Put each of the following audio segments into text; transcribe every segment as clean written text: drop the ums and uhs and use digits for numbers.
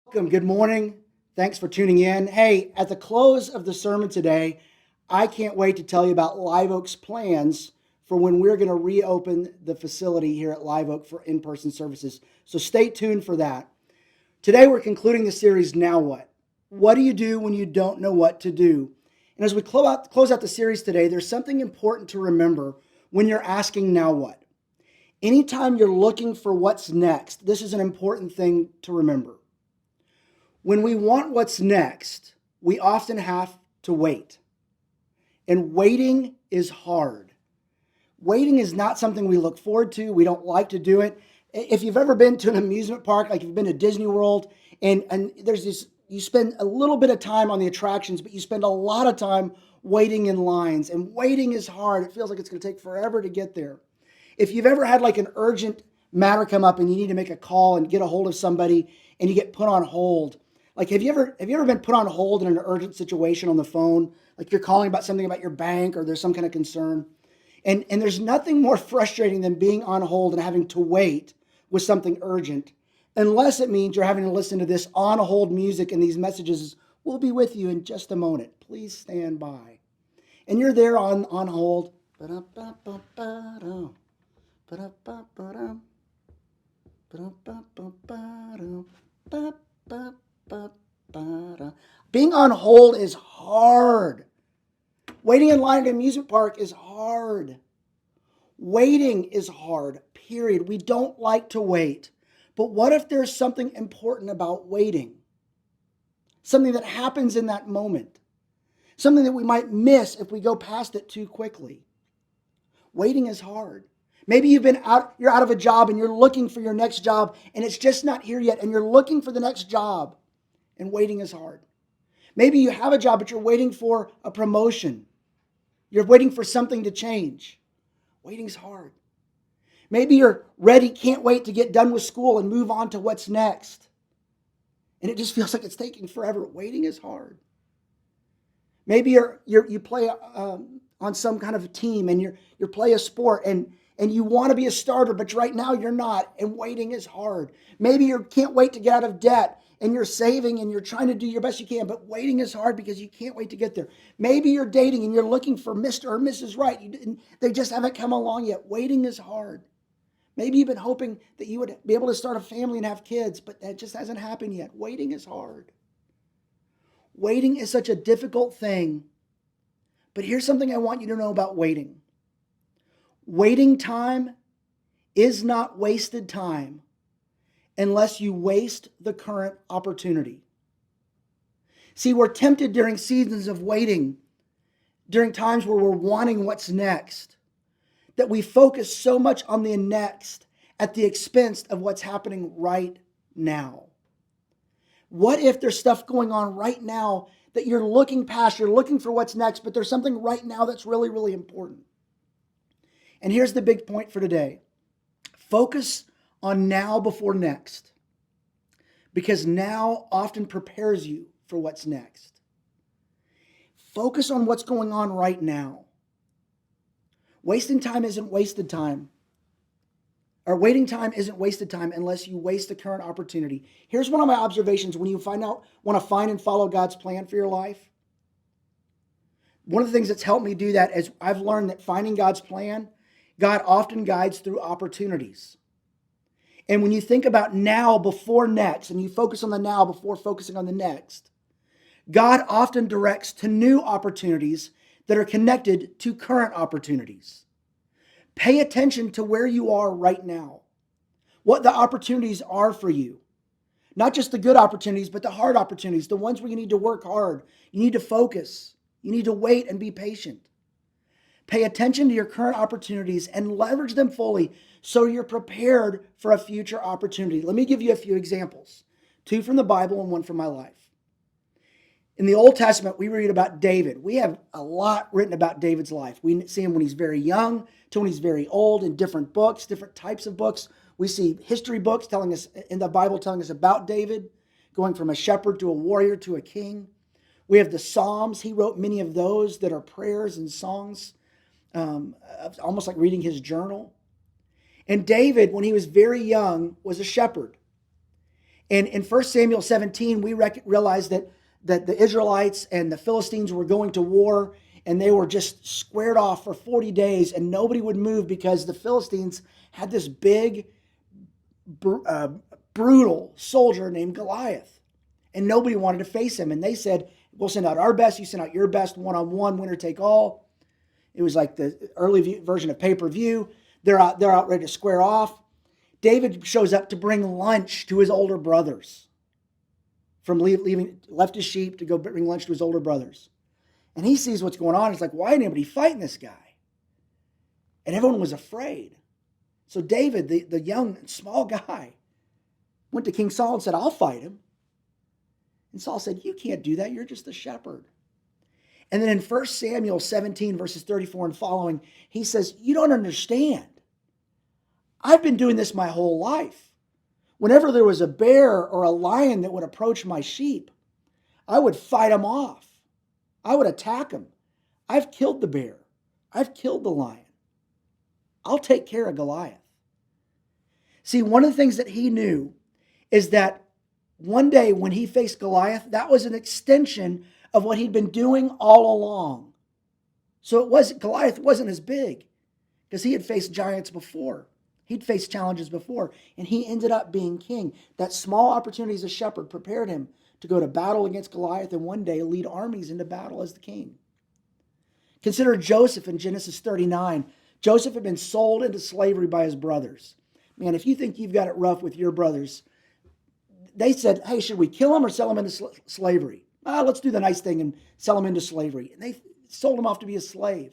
Welcome. Good morning. Thanks for tuning in. Hey, at the close of the sermon today, I can't wait to tell you about Live Oak's plans for when we're going to reopen the facility here at Live Oak for in person services. So stay tuned for that. Today, we're concluding the series, Now What? What do you do when you don't know what to do? And as we close out the series today, there's something important to remember when you're asking, Now what? Anytime you're looking for what's next, this is an important thing to remember. When we want what's next, we often have to wait. And waiting is hard. Waiting is not something we look forward to. We don't like to do it. If you've ever been to an amusement park, like if you've been to Disney World, and there's this, you spend a little bit of time on the attractions, but you spend a lot of time waiting in lines. And waiting is hard. It feels like it's going to take forever to get there. If you've ever had like an urgent matter come up and you need to make a call and get a hold of somebody and you get put on hold, like have you ever been put on hold in an urgent situation on the phone? Like you're calling about something about your bank or there's some kind of concern. And there's nothing more frustrating than being on hold and having to wait with something urgent, unless it means you're having to listen to this on hold music and these messages, we'll be with you in just a moment. Please stand by. And you're there on hold. Ba-da-ba-ba-ba-da. Ba-da-ba-ba-da. Ba-da-ba-ba-ba-da. Ba-ba-ba-ba-da. Being on hold is hard. Waiting in line at an amusement park is hard. Waiting is hard, period. We don't like to wait. But what if there's something important about waiting? Something that happens in that moment. Something that we might miss if we go past it too quickly. Waiting is hard. Maybe you're out of a job and you're looking for your next job and it's just not here yet and you're looking for the next job and waiting is hard. Maybe you have a job but you're waiting for a promotion. You're waiting for something to change. Waiting's hard. Maybe you're ready, can't wait to get done with school and move on to what's next. And it just feels like it's taking forever. Waiting is hard. Maybe you play on some kind of a team and you play a sport and you want to be a starter, but right now you're not, and waiting is hard. Maybe you can't wait to get out of debt and you're saving and you're trying to do your best you can, but waiting is hard because you can't wait to get there. Maybe you're dating and you're looking for Mr. or Mrs. Right. They just haven't come along yet. Waiting is hard. Maybe you've been hoping that you would be able to start a family and have kids, but that just hasn't happened yet. Waiting is hard. Waiting is such a difficult thing. But here's something I want you to know about waiting. Waiting time is not wasted time unless you waste the current opportunity. See, we're tempted during seasons of waiting, during times where we're wanting what's next, that we focus so much on the next at the expense of what's happening right now. What if there's stuff going on right now that you're looking past, you're looking for what's next, but there's something right now that's really, really important? And here's the big point for today. Focus on now before next, because now often prepares you for what's next. Focus on what's going on right now. Wasting time isn't wasted time. Or waiting time isn't wasted time unless you waste the current opportunity. Here's one of my observations when you want to find and follow God's plan for your life. One of the things that's helped me do that is I've learned that finding God's plan, God often guides through opportunities. And when you think about now before next, and you focus on the now before focusing on the next, God often directs to new opportunities that are connected to current opportunities. Pay attention to where you are right now, what the opportunities are for you. Not just the good opportunities, but the hard opportunities, the ones where you need to work hard. You need to focus. You need to wait and be patient. Pay attention to your current opportunities and leverage them fully so you're prepared for a future opportunity. Let me give you a few examples, 2 from the Bible and 1 from my life. In the Old Testament, we read about David. We have a lot written about David's life. We see him when he's very young to when he's very old in different books, different types of books. We see history books telling us in the Bible telling us about David, going from a shepherd to a warrior to a king. We have the Psalms. He wrote many of those that are prayers and songs, almost like reading his journal. And David, when he was very young, was a shepherd. And in 1 Samuel 17, we realize that the Israelites and the Philistines were going to war, and they were just squared off for 40 days, and nobody would move because the Philistines had this big, brutal soldier named Goliath, and nobody wanted to face him. And they said, we'll send out our best, you send out your best, one-on-one, winner take all. It was like the early version of pay-per-view. They're out ready to square off. David shows up to bring lunch to his older brothers. From left his sheep to go bring lunch to his older brothers. And he sees what's going on. He's like, why ain't anybody fighting this guy? And everyone was afraid. So David, the young, small guy, went to King Saul and said, I'll fight him. And Saul said, you can't do that. You're just a shepherd. And then in 1 Samuel 17, verses 34 and following, he says, you don't understand. I've been doing this my whole life. Whenever there was a bear or a lion that would approach my sheep, I would fight them off. I would attack them. I've killed the bear. I've killed the lion. I'll take care of Goliath. See, one of the things that he knew is that one day when he faced Goliath, that was an extension of what he'd been doing all along. So Goliath wasn't as big because he had faced giants before. He'd faced challenges before, and he ended up being king. That small opportunity as a shepherd prepared him to go to battle against Goliath and one day lead armies into battle as the king. Consider Joseph in Genesis 39. Joseph had been sold into slavery by his brothers. Man, if you think you've got it rough with your brothers, they said, hey, should we kill him or sell him into slavery? Let's do the nice thing and sell him into slavery. And they sold him off to be a slave.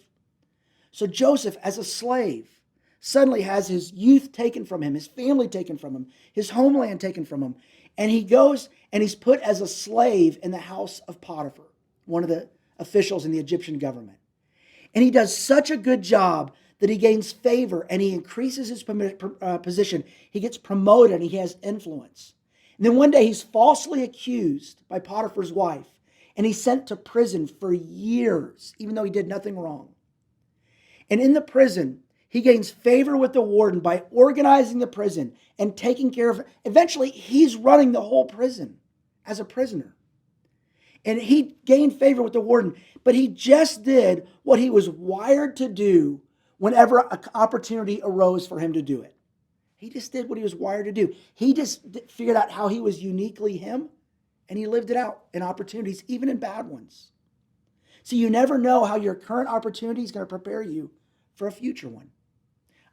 So Joseph, as a slave, suddenly has his youth taken from him, his family taken from him, his homeland taken from him. And he goes and he's put as a slave in the house of Potiphar, one of the officials in the Egyptian government. And he does such a good job that he gains favor and he increases his position. He gets promoted and he has influence. And then one day he's falsely accused by Potiphar's wife and he's sent to prison for years, even though he did nothing wrong. And in the prison, he gains favor with the warden by organizing the prison and taking care of it. Eventually, he's running the whole prison as a prisoner. And he gained favor with the warden, but he just did what he was wired to do whenever an opportunity arose for him to do it. He just did what he was wired to do. He just figured out how he was uniquely him, and he lived it out in opportunities, even in bad ones. So you never know how your current opportunity is going to prepare you for a future one.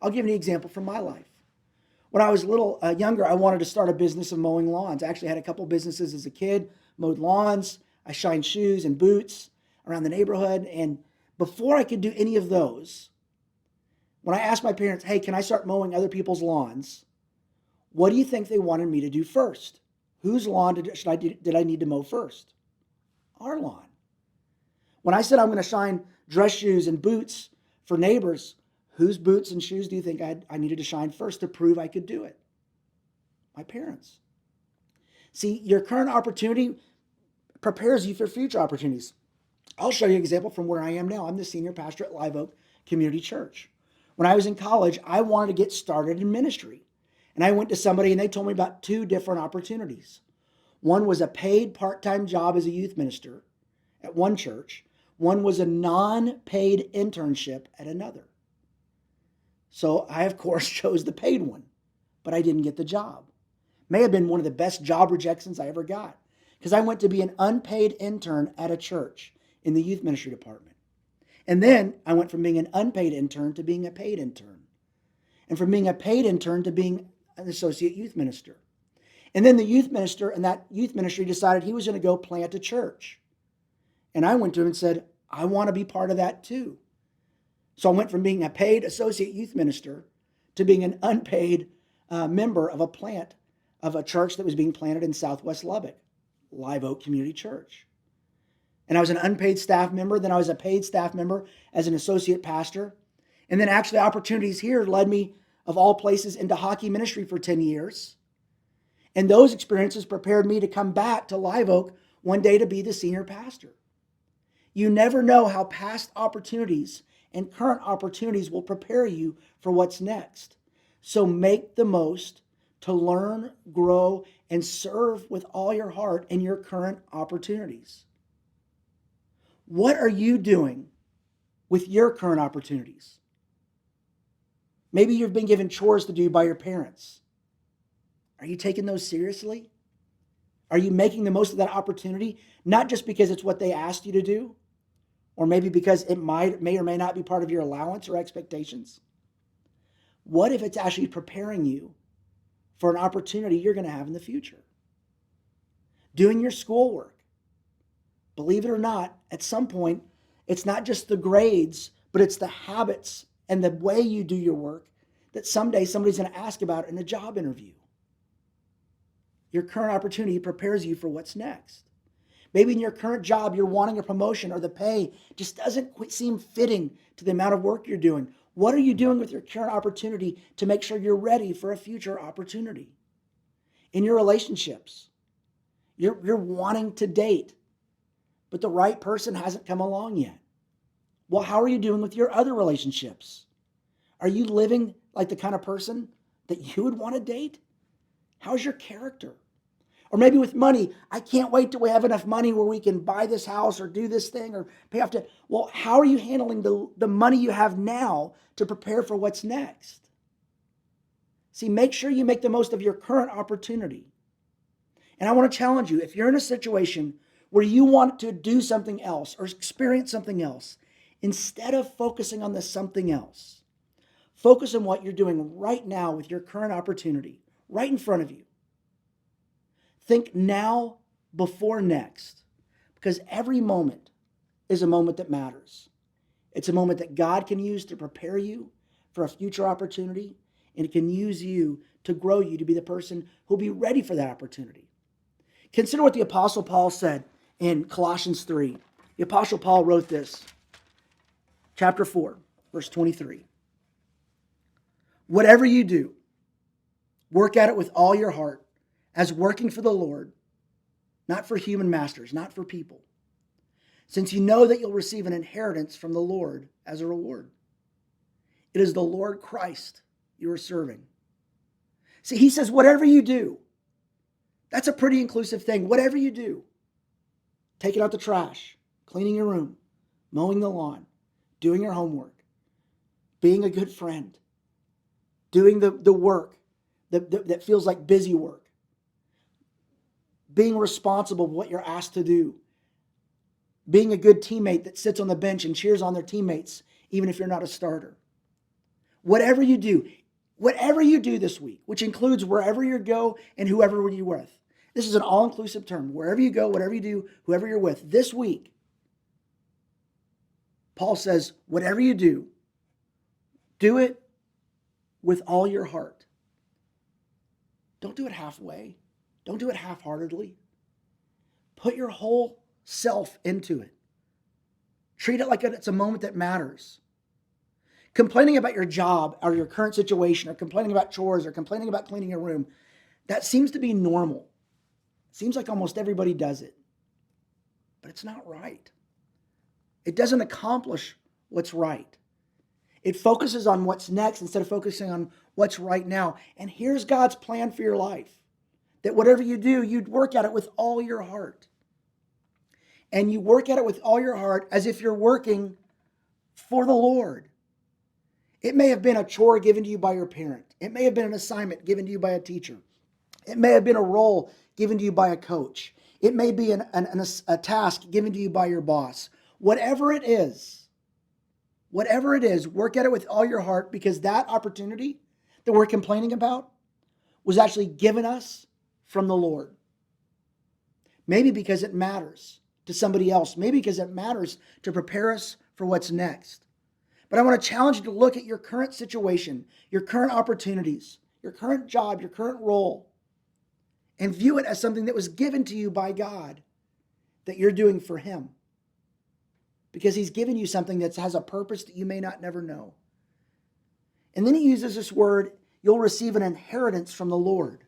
I'll give you an example from my life. When I was a little younger, I wanted to start a business of mowing lawns. I actually had a couple businesses as a kid, mowed lawns. I shined shoes and boots around the neighborhood. And before I could do any of those, when I asked my parents, hey, can I start mowing other people's lawns? What do you think they wanted me to do first? Whose lawn did I need to mow first? Our lawn. When I said I'm going to shine dress shoes and boots for neighbors, whose boots and shoes do you think I needed to shine first to prove I could do it? My parents. See, your current opportunity prepares you for future opportunities. I'll show you an example from where I am now. I'm the senior pastor at Live Oak Community Church. When I was in college, I wanted to get started in ministry. And I went to somebody and they told me about two different opportunities. One was a paid part-time job as a youth minister at one church. One was a non-paid internship at another. So I, of course, chose the paid one, but I didn't get the job. May have been one of the best job rejections I ever got because I went to be an unpaid intern at a church in the youth ministry department. And then I went from being an unpaid intern to being a paid intern. And from being a paid intern to being an associate youth minister. And then the youth minister and that youth ministry decided he was going to go plant a church. And I went to him and said, I want to be part of that too. So I went from being a paid associate youth minister to being an unpaid member of a church that was being planted in Southwest Lubbock, Live Oak Community Church. And I was an unpaid staff member. Then I was a paid staff member as an associate pastor. And then actually opportunities here led me, of all places, into hockey ministry for 10 years. And those experiences prepared me to come back to Live Oak one day to be the senior pastor. You never know how past opportunities and current opportunities will prepare you for what's next. So make the most, to learn, grow, and serve with all your heart in your current opportunities. What are you doing with your current opportunities? Maybe you've been given chores to do by your parents. Are you taking those seriously? Are you making the most of that opportunity, not just because it's what they asked you to do, or maybe because it may or may not be part of your allowance or expectations? What if it's actually preparing you for an opportunity you're going to have in the future? Doing your schoolwork. Believe it or not, at some point, it's not just the grades, but it's the habits and the way you do your work that someday somebody's going to ask about in a job interview. Your current opportunity prepares you for what's next. Maybe in your current job, you're wanting a promotion or the pay just doesn't seem fitting to the amount of work you're doing. What are you doing with your current opportunity to make sure you're ready for a future opportunity? In your relationships, you're wanting to date, but the right person hasn't come along yet. Well, how are you doing with your other relationships? Are you living like the kind of person that you would want to date? How's your character? Or maybe with money, I can't wait till we have enough money where we can buy this house or do this thing or pay off debt. Well, how are you handling the money you have now to prepare for what's next? See, make sure you make the most of your current opportunity. And I want to challenge you, if you're in a situation where you want to do something else or experience something else, instead of focusing on the something else, focus on what you're doing right now with your current opportunity, right in front of you. Think now before next, because every moment is a moment that matters. It's a moment that God can use to prepare you for a future opportunity, and it can use you to grow you to be the person who'll be ready for that opportunity. Consider what the Apostle Paul said in Colossians 3. The Apostle Paul wrote this, chapter 4, verse 23. Whatever you do, work at it with all your heart, as working for the Lord, not for human masters, not for people, since you know that you'll receive an inheritance from the Lord as a reward. It is the Lord Christ you are serving. See, he says, whatever you do, that's a pretty inclusive thing. Whatever you do, taking out the trash, cleaning your room, mowing the lawn, doing your homework, being a good friend, doing the work that feels like busy work, being responsible for what you're asked to do, being a good teammate that sits on the bench and cheers on their teammates, even if you're not a starter. Whatever you do this week, which includes wherever you go and whoever you're with. This is an all-inclusive term. Wherever you go, whatever you do, whoever you're with. This week, Paul says, whatever you do it with all your heart. Don't do it halfway. Don't do it half-heartedly. Put your whole self into it. Treat it like it's a moment that matters. Complaining about your job or your current situation or complaining about chores or complaining about cleaning your room, that seems to be normal. It seems like almost everybody does it. But it's not right. It doesn't accomplish what's right. It focuses on what's next instead of focusing on what's right now. And here's God's plan for your life. That whatever you do, you'd work at it with all your heart. And you work at it with all your heart as if you're working for the Lord. It may have been a chore given to you by your parent. It may have been an assignment given to you by a teacher. It may have been a role given to you by a coach. It may be a task given to you by your boss. Whatever it is, work at it with all your heart, because that opportunity that we're complaining about was actually given us from the Lord. Maybe because it matters to somebody else. Maybe because it matters to prepare us for what's next. But I want to challenge you to look at your current situation, your current opportunities, your current job, your current role, and view it as something that was given to you by God that you're doing for Him. Because He's given you something that has a purpose that you may not never know. And then he uses this word, you'll receive an inheritance from the Lord.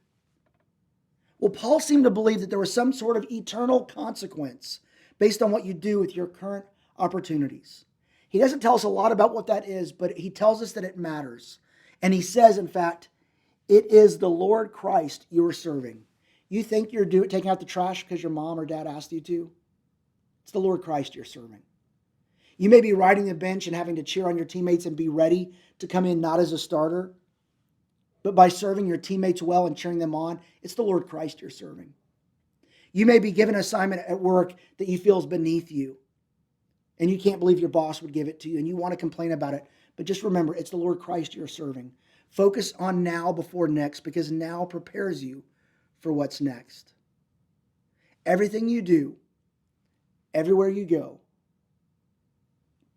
Well, Paul seemed to believe that there was some sort of eternal consequence based on what you do with your current opportunities. He doesn't tell us a lot about what that is, but he tells us that it matters. And he says, in fact, It is the Lord Christ you are serving. You think you're taking out the trash because your mom or dad asked you to? It's the Lord Christ you're serving. You may be riding the bench and having to cheer on your teammates and be ready to come in not as a starter, but by serving your teammates well and cheering them on. It's the Lord Christ you're serving. You may be given an assignment at work that you feel is beneath you, and you can't believe your boss would give it to you, and you want to complain about it. But just remember, it's the Lord Christ you're serving. Focus on now before next, because now prepares you for what's next. Everything you do, everywhere you go,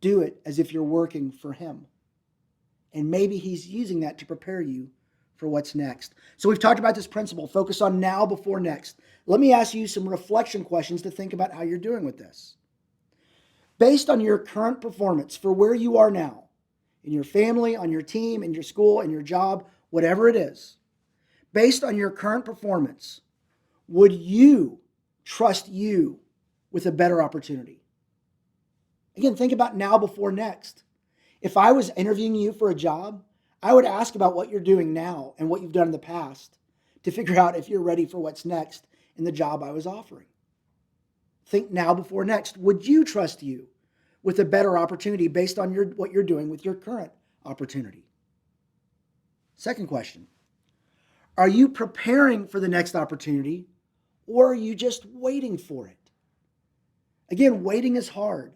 do it as if you're working for Him. And maybe He's using that to prepare you for what's next. So we've talked about this principle, focus on now before next. Let me ask you some reflection questions to think about how you're doing with this. Based on your current performance for where you are now, in your family, on your team, in your school, in your job, whatever it is, based on your current performance, would you trust you with a better opportunity? Again, think about now before next. If I was interviewing you for a job, I would ask about what you're doing now and what you've done in the past to figure out if you're ready for what's next in the job I was offering. Think now before next. Would you trust you with a better opportunity based on what you're doing with your current opportunity? Second question, are you preparing for the next opportunity, or are you just waiting for it? Again, waiting is hard,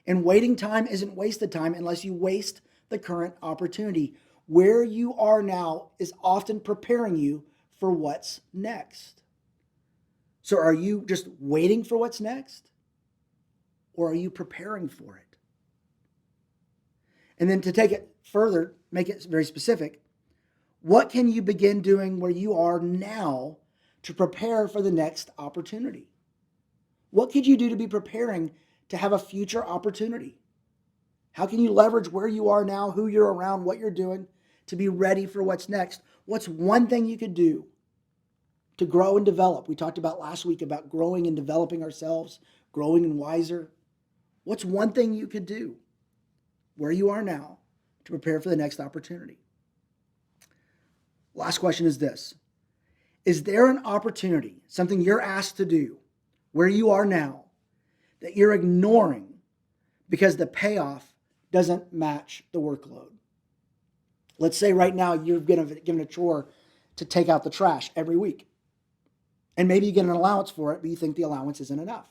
and waiting time isn't wasted time unless you waste the current opportunity. Where you are now is often preparing you for what's next. So are you just waiting for what's next, or are you preparing for it? And then to take it further, make it very specific, what can you begin doing where you are now to prepare for the next opportunity? What could you do to be preparing to have a future opportunity? How can you leverage where you are now, who you're around, what you're doing to be ready for what's next? What's one thing you could do to grow and develop? We talked about last week about growing and developing ourselves, growing and wiser. What's one thing you could do where you are now to prepare for the next opportunity? Last question is this. Is there an opportunity, something you're asked to do where you are now that you're ignoring because the payoff doesn't match the workload? Let's say right now you're given a chore to take out the trash every week. And maybe you get an allowance for it, but you think the allowance isn't enough.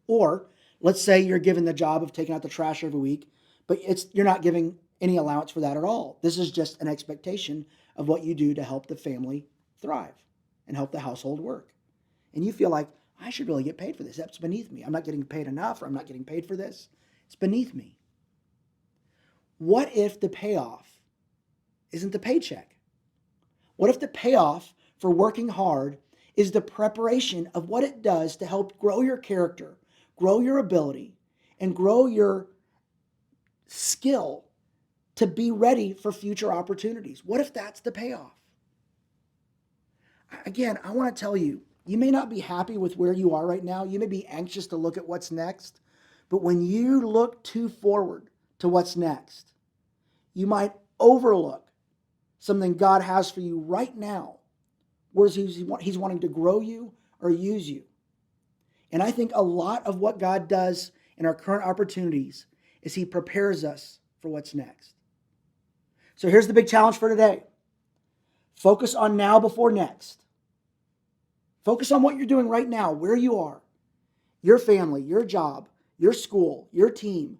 Or let's say you're given the job of taking out the trash every week, but you're not giving any allowance for that at all. This is just an expectation of what you do to help the family thrive and help the household work. And you feel like, I should really get paid for this. That's beneath me. I'm not getting paid enough, or I'm not getting paid for this. It's beneath me. What if the payoff isn't the paycheck? What if the payoff for working hard is the preparation of what it does to help grow your character, grow your ability, and grow your skill to be ready for future opportunities? What if that's the payoff? Again, I want to tell you, you may not be happy with where you are right now. You may be anxious to look at what's next. But when you look too forward to what's next, you might overlook something God has for you right now, where He's wanting to grow you or use you. And I think a lot of what God does in our current opportunities is He prepares us for what's next. So here's the big challenge for today. Focus on now before next. Focus on what you're doing right now, where you are, your family, your job, your school, your team,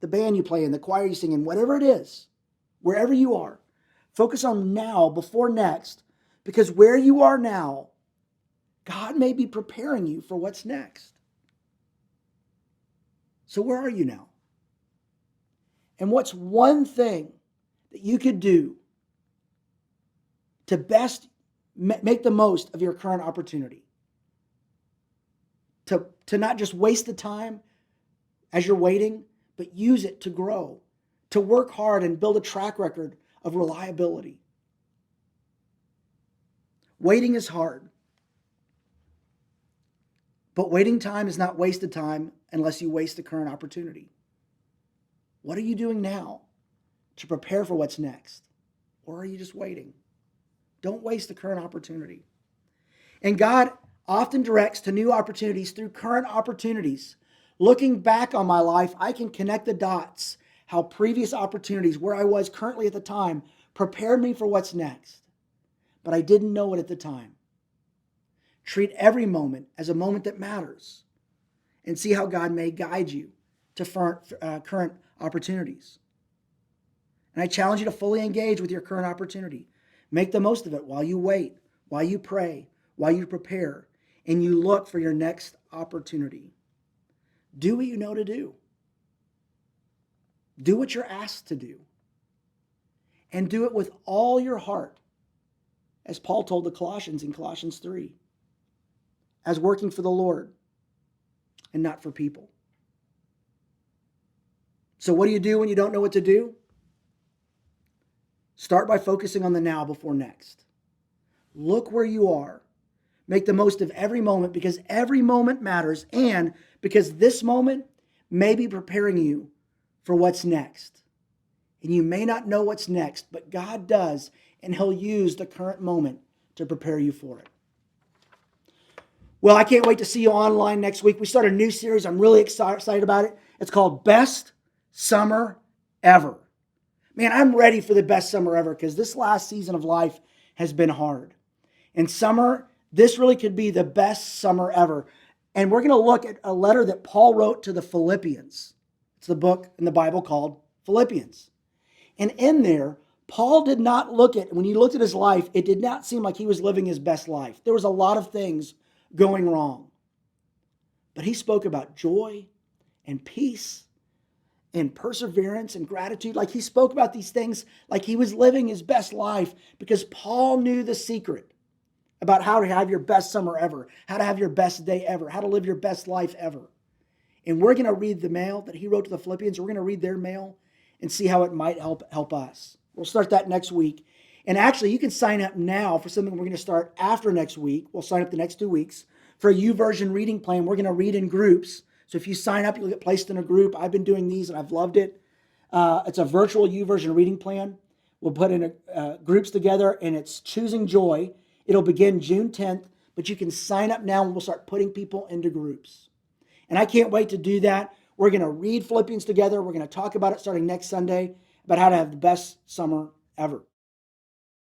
the band you play in, the choir you sing in, whatever it is, wherever you are. Focus on now before next, because where you are now, God may be preparing you for what's next. So where are you now? And what's one thing that you could do to best make the most of your current opportunity? To not just waste the time as you're waiting, but use it to grow, to work hard and build a track record of reliability. Waiting is hard, but waiting time is not wasted time unless you waste the current opportunity. What are you doing now to prepare for what's next? Or are you just waiting? Don't waste the current opportunity. And God often directs to new opportunities through current opportunities. Looking back on my life, I can connect the dots, how previous opportunities, where I was currently at the time, prepared me for what's next. But I didn't know it at the time. Treat every moment as a moment that matters and see how God may guide you to current opportunities. And I challenge you to fully engage with your current opportunity. Make the most of it while you wait, while you pray, while you prepare, and you look for your next opportunity. Do what you know to do. Do what you're asked to do. And do it with all your heart, as Paul told the Colossians in Colossians 3, as working for the Lord and not for people. So what do you do when you don't know what to do? Start by focusing on the now before next. Look where you are. Make the most of every moment, because every moment matters, and because this moment may be preparing you for what's next. And you may not know what's next, but God does, and He'll use the current moment to prepare you for it. Well, I can't wait to see you online next week. We start a new series. I'm really excited about it. It's called Best Summer Ever. Man, I'm ready for the best summer ever, because this last season of life has been hard. And summer, this really could be the best summer ever. And we're going to look at a letter that Paul wrote to the Philippians. It's the book in the Bible called Philippians. And in there, Paul did not when you looked at his life, it did not seem like he was living his best life. There was a lot of things going wrong. But he spoke about joy and peace and perseverance and gratitude. Like, he spoke about these things like he was living his best life, because Paul knew the secret about how to have your best summer ever, how to have your best day ever, how to live your best life ever. And we're going to read the mail that he wrote to the Philippians. We're going to read their mail and see how it might help us. We'll start that next week. And actually, you can sign up now for something we're going to start after next week. We'll sign up the next 2 weeks for a YouVersion reading plan. We're going to read in groups. So if you sign up, you'll get placed in a group. I've been doing these and I've loved it. It's a virtual YouVersion reading plan. We'll put in groups together, and it's Choosing Joy. It'll begin June 10th, but you can sign up now and we'll start putting people into groups. And I can't wait to do that. We're going to read Philippians together. We're going to talk about it starting next Sunday, about how to have the best summer ever.